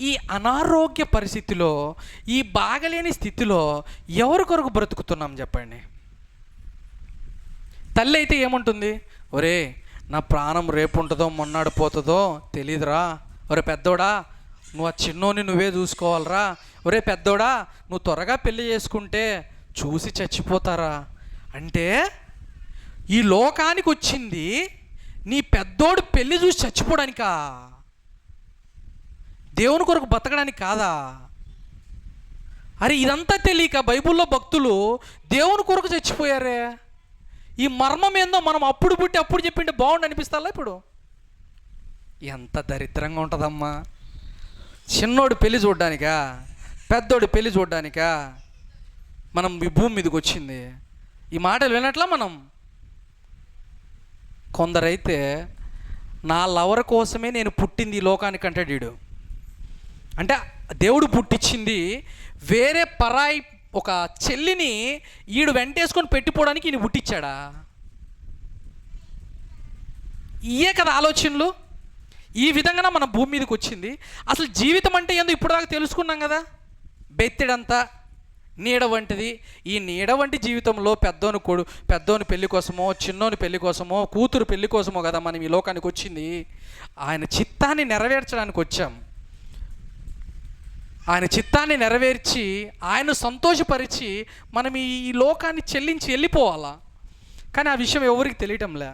ఈ అనారోగ్య పరిస్థితిలో, ఈ బాగలేని స్థితిలో ఎవరి కొరకు బ్రతుకుతున్నాం చెప్పండి? తల్లి అయితే ఏముంటుంది? ఒరే నా ప్రాణం రేపు ఉంటుందో మొన్నాడు పోతుందో తెలీదురా, ఒరే పెద్దోడా నువ్వు ఆ చిన్నోని నువ్వే చూసుకోవాలరా, ఒరే పెద్దోడా నువ్వు త్వరగా పెళ్లి చేసుకుంటే చూసి చచ్చిపోతారా అంటే, ఈ లోకానికి వచ్చింది నీ పెద్దోడు పెళ్లి చూసి చచ్చిపోవడానికా? దేవుని కొరకు బతకడానికి కాదా? అరే ఇదంతా తెలియక బైబిల్లో భక్తులు దేవుని కొరకు చచ్చిపోయారే. ఈ మర్మం ఏందో మనం అప్పుడు పుట్టి అప్పుడు చెప్పింటే బాగుండు అనిపిస్తాలా ఇప్పుడు? ఎంత దరిద్రంగా ఉంటుందమ్మా. చిన్నోడు పెళ్లి చూడ్డానికా, పెద్దోడు పెళ్లి చూడ్డానికా మనం ఈ భూమి మీదకి వచ్చింది? ఈ మాటలు వినట్లా మనం? కొందరైతే నా లవర్ కోసమే నేను పుట్టింది ఈ లోకానికి అంటాడు వీడు. అంటే దేవుడు పుట్టించింది వేరే పరాయి ఒక చెల్లిని ఈడు వెంటేసుకొని పెట్టిపోవడానికి ఈయన పుట్టించాడా? ఇయే కదా ఆలోచనలు. ఈ విధంగా మన భూమి మీదకి వచ్చింది. అసలు జీవితం అంటే ఏందో ఇప్పుడు దాకా తెలుసుకున్నాం కదా. బెత్తెడంతా నీడ వంటిది. ఈ నీడ వంటి జీవితంలో పెద్దోని పెళ్లి కోసమో, చిన్నోని పెళ్లి కోసమో, కూతురు పెళ్లి కోసమో కదా మనం ఈ లోకానికి వచ్చింది. ఆయన చిత్తాన్ని నెరవేర్చడానికి వచ్చాం. ఆయన చిత్తాన్ని నెరవేర్చి ఆయన సంతోషపరిచి మనం ఈ లోకాన్ని చెల్లించి వెళ్ళిపోవాలా. కానీ ఆ విషయం ఎవరికి తెలియటంలే.